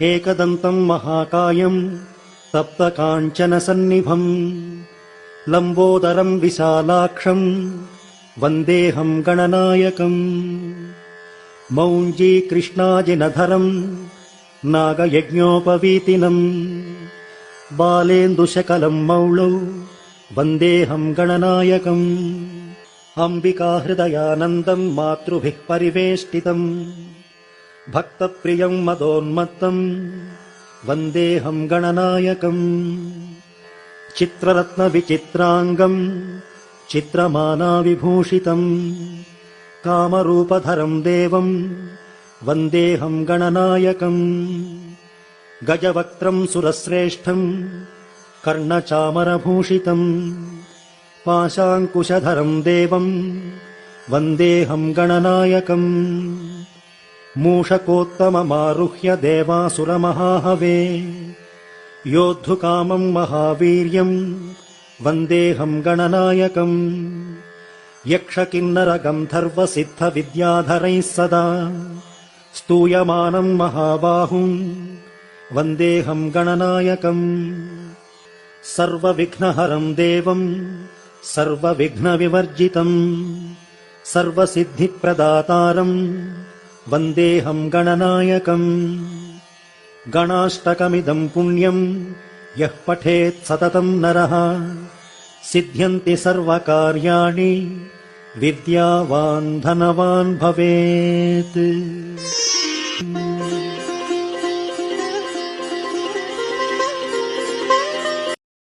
एकदन्तम् महाकायम् तप्तकाञ्चनसन्निभम् लम्बोदरम् विशालाक्षम् वन्देऽहम् गणनायकम् मौञ्जीकृष्णाजिनधरम् नागयज्ञोपवीतिनम् बालेन्दुशकलम् मौळौ वन्देऽहम् गणनायकम् अम्बिकाहृदयानन्दम् मातृभिः परिवेष्टितम् भक्तप्रियम् मदोन्मत्तम् वन्देऽहम् गणनायकम् चित्ररत्नविचित्राङ्गम् चित्रमानाविभूषितम् कामरूपधरम् देवम् वन्देऽहम् गणनायकम् गजवक्त्रम् सुरश्रेष्ठम् कर्णचामरभूषितम् पाशाङ्कुशधरम् देवम् वन्देऽहम् गणनायकम् मूषकोत्तममारुह्य देवासुरमहाहवे योद्धुकामम् महावीर्यम् वन्देऽहम् गणनायकम् यक्षकिन्नरगन्धर्वसिद्धविद्याधरैः सदा स्तूयमानम् महाबाहुम् वन्देऽहम् गणनायकम् सर्वविघ्नहरम् देवम् सर्वविघ्नविवर्जितम् सर्वसिद्धिप्रदातारम् वन्देऽहम् गणनायकम् गणाष्टकमिदम् पुण्यम् यः पठेत् सततम् नरः सिद्ध्यन्ति सर्वकार्याणि विद्यावान् धनवान् भवेत्।